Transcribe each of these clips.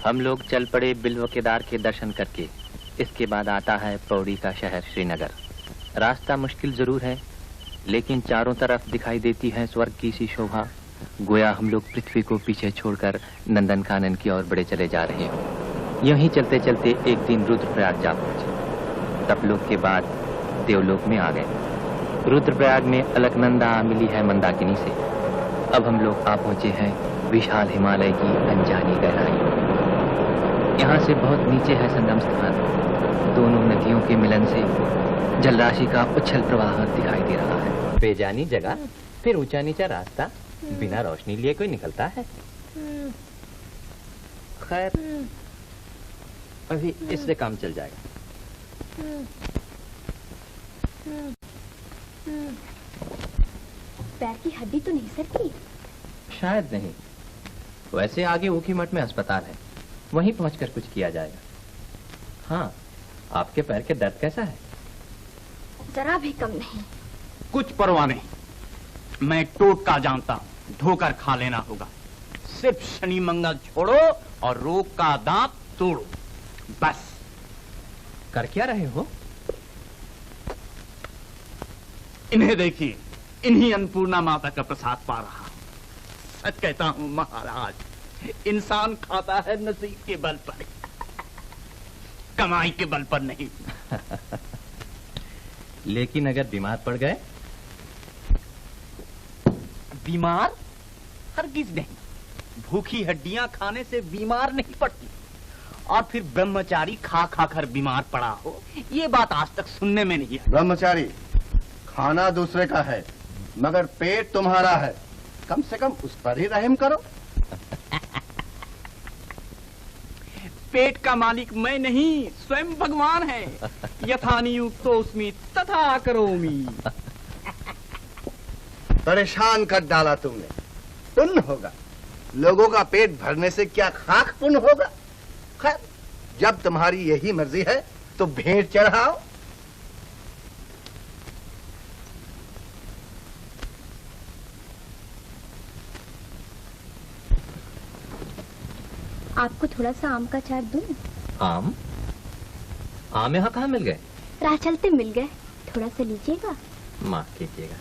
हम लोग चल पड़े बिल्व केदार के दर्शन करके। इसके बाद आता है पौड़ी का शहर श्रीनगर। रास्ता मुश्किल जरूर है, लेकिन चारों तरफ दिखाई देती है स्वर्ग की सी शोभा। गोया हम लोग पृथ्वी को पीछे छोड़कर नंदन कानन की ओर बढ़े चले जा रहे हो। यूं चलते चलते एक दिन रुद्रप्रयाग जा पहुंचे। तपलोक के बाद देवलोक में आ गए। रुद्रप्रयाग में अलकनंदा मिली है मंदाकिनी से। अब हम लोग आ पहुंचे हैं विशाल हिमालय की अनजानी गहराई। यहाँ से बहुत नीचे है संगम स्थान। दोनों नदियों के मिलन से जलराशि का उछल प्रवाह दिखाई दे रहा है। बेजानी जगह, फिर ऊंचा नीचा रास्ता, बिना रोशनी लिए कोई निकलता है? खैर, अभी इससे काम चल जाएगा। पैर की हड्डी तो नहीं सरकी? शायद नहीं। वैसे आगे ऊखीमठ में अस्पताल है, वहीं पहुंचकर कुछ किया जाएगा। हाँ, आपके पैर के दर्द कैसा है? जरा भी कम नहीं। कुछ परवाह नहीं, मैं टोटका जानता हूँ। धोकर खा लेना होगा। सिर्फ शनि मंगल छोड़ो और रोग का दांत तोड़ो, बस। कर क्या रहे हो? इन्हें देखिए, इन्हीं अन्नपूर्णा माता का प्रसाद पा रहा हूं। सच कहता हूं महाराज, इंसान खाता है नसीब के बल पर, कमाई के बल पर नहीं। लेकिन अगर बीमार पड़ गए? बीमार? हरगिज नहीं। भूखी हड्डियां खाने से बीमार नहीं पड़ती। और फिर ब्रह्मचारी खा खा कर बीमार पड़ा हो, ये बात आज तक सुनने में नहीं है। ब्रह्मचारी, खाना दूसरे का है, मगर पेट तुम्हारा है। कम से कम उस पर ही रहम करो। पेट का मालिक मैं नहीं, स्वयं भगवान है। यथा नियुक्तोऽस्मि तथा करोमि। परेशान कर डाला तुमने। पुण्य होगा, लोगों का पेट भरने से क्या खाक पुण्य होगा। खैर, जब तुम्हारी यही मर्जी है तो भेंट चढ़ाओ। आपको थोड़ा सा आम का अचार दूं? आम? आम यहाँ कहाँ मिल गए? राह चलते मिल गए। थोड़ा सा लीजिएगा। माफ कीजिएगा,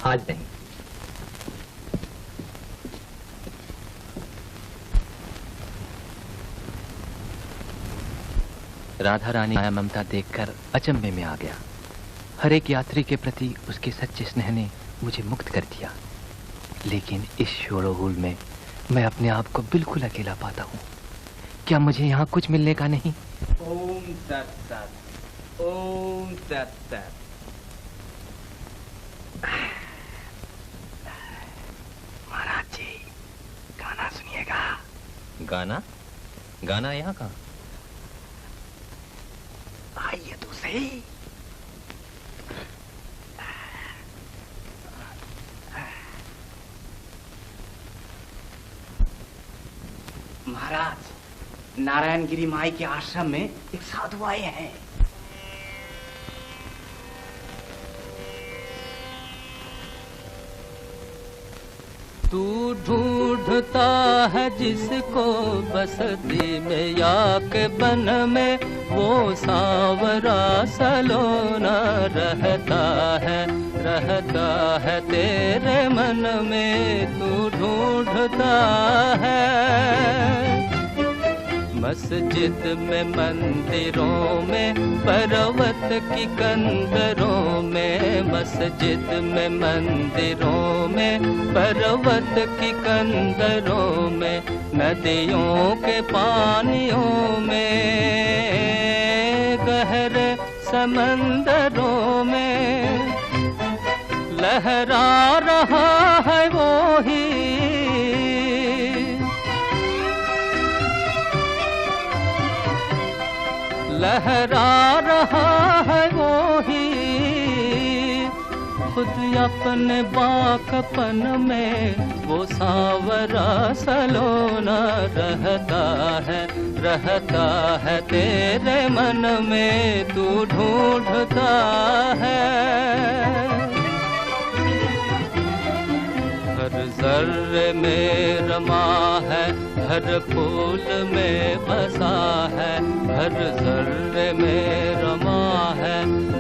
आज नहीं। राधा रानी माया ममता देखकर अचंभे में आ गया। हर एक यात्री के प्रति उसके सच्चे स्नेह ने मुझे मुक्त कर दिया। लेकिन इस शोरगुल में मैं अपने आप को बिल्कुल अकेला पाता हूँ। क्या मुझे यहाँ कुछ मिलने का नहीं? ओम तत् तत्, ओम तत् तत्। महाराज जी, गाना सुनिएगा। गाना? गाना यहाँ कहाँ? आइए तो सही। महाराज, नारायणगिरी माई के आश्रम में एक साधु आए हैं। तू ढूंढता है जिसको बसती में या के बन में, वो सांवरा सलोना रहता है तेरे मन में। तू ढूंढता है मस्जिद में, मंदिरों में, पर्वत की कंदरों में। मस्जिद में, मंदिरों में, पर्वत की कंदरों में, नदियों के पानियों में, गहरे समंदरों में लहरा रहा है वो ही। लहरा रहा है वो ही, खुद अपने बाकपन में वो सांवरा सलोना रहता है तेरे मन में। तू ढूंढता है हर जर्रे में रमा है, हर फूल में बसा है। हर जर्रे में रमा है,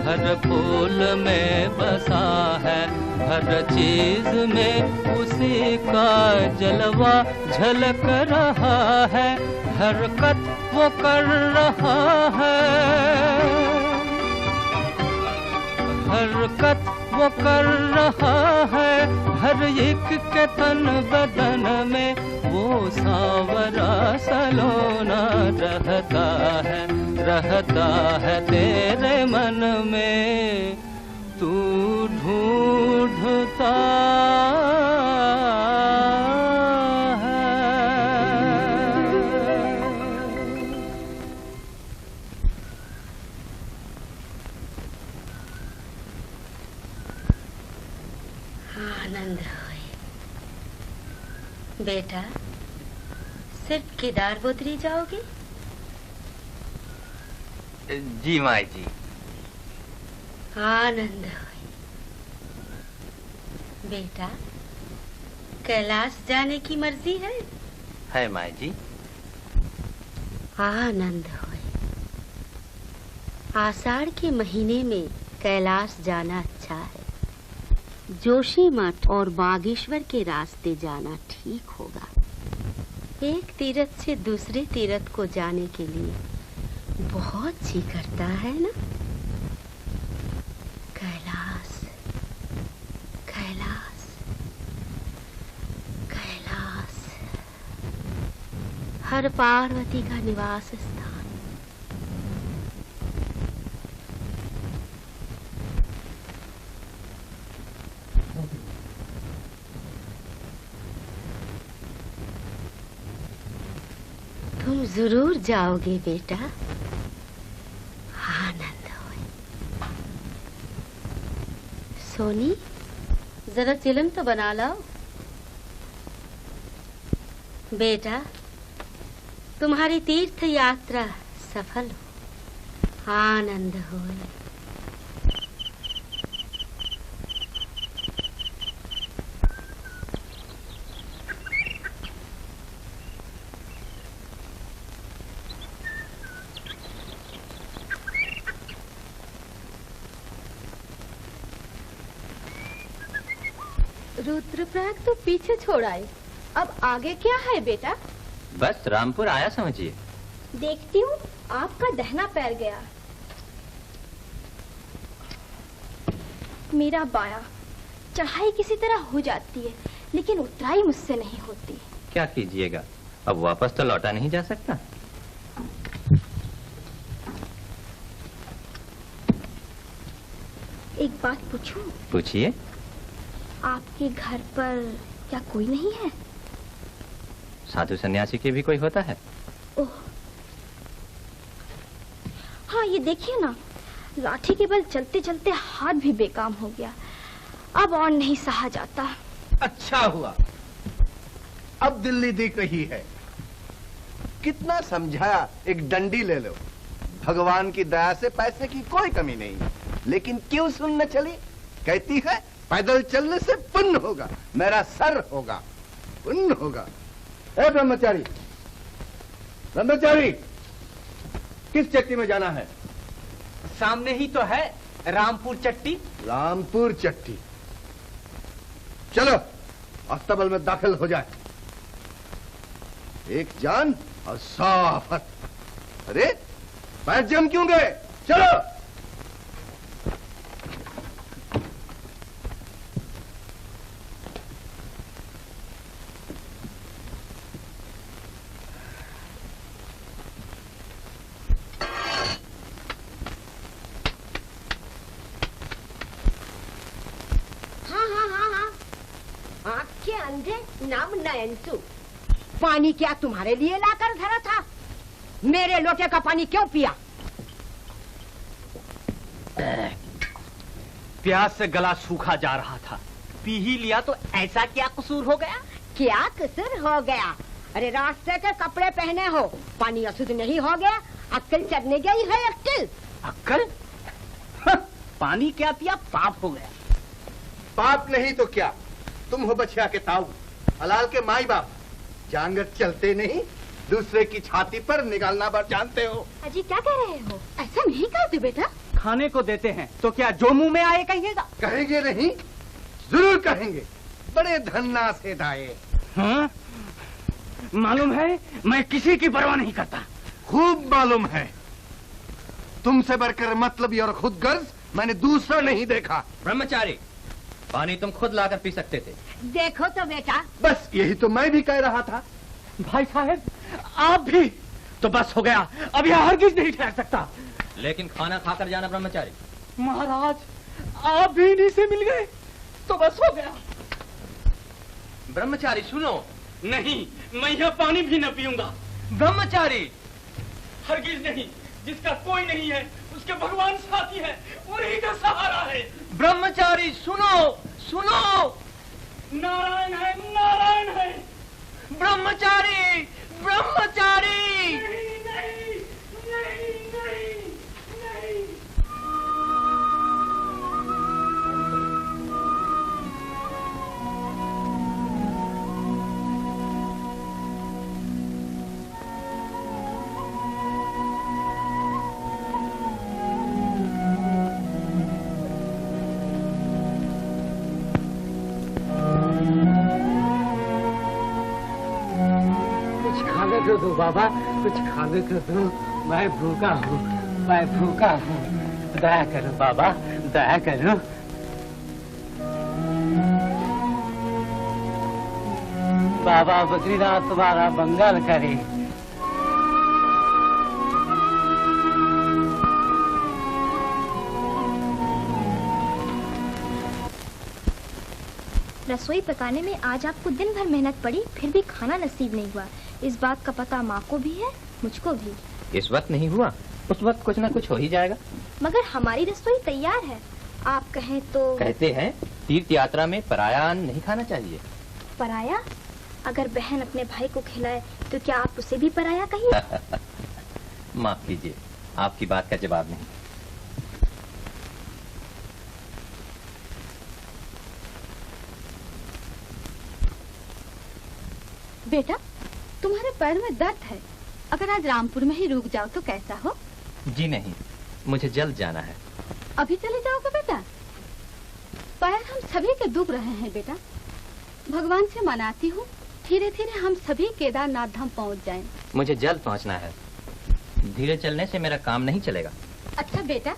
हर फूल में बसा है। हर चीज में उसी का जलवा झलक रहा है। हरकत वो कर रहा है, हरकत वो कर रहा है। हर एक के तन बदन में वो सांवरा सलोना रहता है तेरे मन में तू ढूंढता आनंद होए बेटा। सिर्फ केदार बोतरी जाओगे? जी माई जी। आनंद होए बेटा। कैलाश जाने की मर्जी है माई जी। आनंद होए। आषाढ़ के महीने में कैलाश जाना अच्छा है। जोशी मठ और बागेश्वर के रास्ते जाना ठीक होगा। एक तीर्थ से दूसरे तीर्थ को जाने के लिए बहुत जी करता है ना। कैलाश कैलाश कैलाश, हर पार्वती का निवास स्थान। तुम जरूर जाओगे बेटा। आनंद होए। सोनी, जरा चिलम तो बना लाओ। बेटा, तुम्हारी तीर्थ यात्रा सफल हो। आनंद होए। रुद्रप्रयाग तो पीछे छोड़ आए, अब आगे क्या है बेटा? बस रामपुर आया समझिए। देखती हूँ आपका दहना पैर गया। मेरा बाया चढ़ाई किसी तरह हो जाती है, लेकिन उतराई मुझसे नहीं होती। क्या कीजिएगा, अब वापस तो लौटा नहीं जा सकता। एक बात पूछूं? पूछिए। आपके घर पर क्या कोई नहीं है? साधु सन्यासी के भी कोई होता है? ओह, हाँ ये देखिए ना, लाठी के बल चलते चलते हाथ भी बेकाम हो गया। अब और नहीं सहा जाता। अच्छा हुआ, अब दिल्ली दिख रही है। कितना समझाया, एक डंडी ले लो। भगवान की दया से पैसे की कोई कमी नहीं, लेकिन क्यों सुनने चली? कहती है पैदल चलने से पुण्य होगा, मेरा सर होगा, पुण्य होगा। ए ब्रह्मचारी, ब्रह्मचारी, किस चट्टी में जाना है? सामने ही तो है रामपुर चट्टी। रामपुर चट्टी, चलो अस्तबल में दाखिल हो जाए। एक जान और 100 आफत। अरे पैर जम क्यों गए? चलो। नाम नयनसु, पानी क्या तुम्हारे लिए लाकर धरा था? मेरे लोटे का पानी क्यों पिया? प्यास से गला सूखा जा रहा था, पी ही लिया तो ऐसा क्या कसूर हो गया? क्या कसूर हो गया? अरे रास्ते के कपड़े पहने हो, पानी अशुद्ध नहीं हो गया? अक्ल चढ़ने गई है अक्ल? अक्ल? पानी क्या पिया, पाप हो गया। पाप नहीं तो क्या, तुम हो बछिया के ताऊ। हलाल के माई बाप जांगत चलते नहीं, दूसरे की छाती पर निकालना बार जानते हो। अजी क्या कह रहे हो? ऐसा नहीं कहते बेटा। खाने को देते हैं तो क्या जो मुंह में आए कहिएगा? कहेंगे नहीं, जरूर कहेंगे। बड़े धन्ना से दाए। हाँ? मालूम है मैं किसी की परवाह नहीं करता। खूब मालूम है। तुमसे बढ़कर मतलबी और खुद गर्ज मैंने दूसरा नहीं देखा। ब्रह्मचारी, पानी तुम खुद लाकर पी सकते थे। देखो तो बेटा, बस यही तो मैं भी कह रहा था। भाई साहब आप भी तो बस हो गया, अब यह हरगिज नहीं ठहर सकता। लेकिन खाना खाकर जाना ब्रह्मचारी। महाराज आप भी इन्हीं से मिल गए तो बस हो गया। ब्रह्मचारी सुनो। नहीं, मैं यह पानी भी न पीऊंगा। ब्रह्मचारी, हरगिज नहीं। जिसका कोई नहीं है उसके भगवान साथी है, उन्हीं का सहारा है। ब्रह्मचारी सुनो सुनो। नारायण है, नारायण है। ब्रह्मचारी, ब्रह्मचारी। नहीं नहीं नहीं नहीं नहीं। खाने को दो बाबा, कुछ खाने को दो। मैं भूखा हूँ, मैं भूखा हूँ। दया करो बाबा, दया करो। बाबा बद्रीनाथ तुम्हारा मंगल करे। रसोई पकाने में आज आपको दिन भर मेहनत पड़ी, फिर भी खाना नसीब नहीं हुआ। इस बात का पता माँ को भी है, मुझको भी। इस वक्त नहीं हुआ, उस वक्त कुछ ना कुछ हो ही जाएगा। मगर हमारी रसोई तैयार है, आप कहें तो। कहते हैं तीर्थ यात्रा में पराया अन्न नहीं खाना चाहिए। पराया? अगर बहन अपने भाई को खिलाए तो क्या आप उसे भी पराया कहिए? माफ कीजिए, आपकी बात का जवाब नहीं। बेटा तुम्हारे पैर में दर्द है, अगर आज रामपुर में ही रुक जाओ तो कैसा हो? जी नहीं, मुझे जल्द जाना है। अभी चले जाओगे बेटा? पैर हम सभी के दुख रहे हैं बेटा। भगवान से मनाती हूँ धीरे धीरे हम सभी केदारनाथ धाम पहुँच जाएं। मुझे जल्द पहुँचना है, धीरे चलने से मेरा काम नहीं चलेगा। अच्छा बेटा,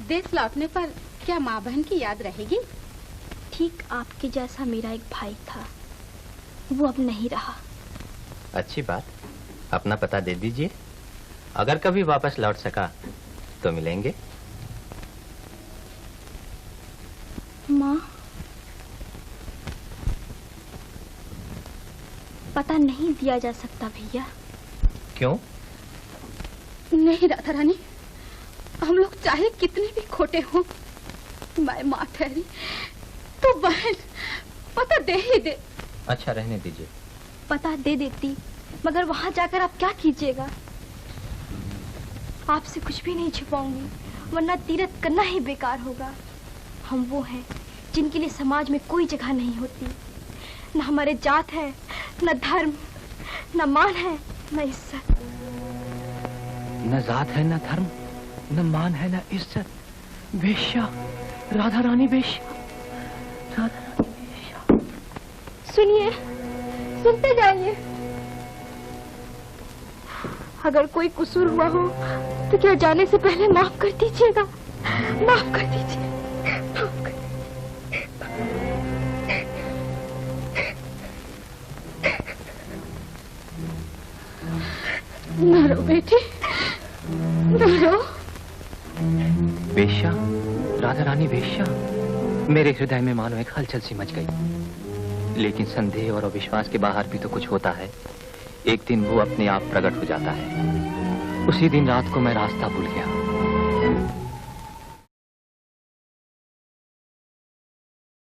देश लौटने पर क्या माँ बहन की याद रहेगी? ठीक आपके जैसा मेरा एक भाई था, वो अब नहीं रहा। अच्छी बात, अपना पता दे दीजिए, अगर कभी वापस लौट सका तो मिलेंगे। माँ, पता नहीं दिया जा सकता भैया। क्यों? नहीं राधा रानी, हम लोग चाहे कितने भी खोटे हों, मैं माँ ठहरी तो बहन पता दे ही दे। अच्छा रहने दीजिए। पता दे देती, मगर वहाँ जाकर आप क्या कीजिएगा? आपसे कुछ भी नहीं छिपाऊंगी, वरना तीर्थ करना ही बेकार होगा। हम वो हैं जिनके लिए समाज में कोई जगह नहीं होती। न हमारे जात है, न धर्म, न मान है, न इज्जत। न जात है, न धर्म, न मान है, न इज्जत। वेश्या, राधा रानी वेश्या, राधा रानी वेश्या। सुनिए, सुनते जाइए। अगर कोई कसूर हुआ हो तो क्या जाने से पहले माफ कर दीजिएगा, माफ कर दीजिए, माफ कर। न रो बेटी, न रो। वेश्या, राधा रानी वेश्या, मेरे हृदय में मानो एक हलचल सी मच गई। लेकिन संदेह और अविश्वास के बाहर भी तो कुछ होता है। एक दिन वो अपने आप प्रकट हो जाता है। उसी दिन रात को मैं रास्ता भूल गया।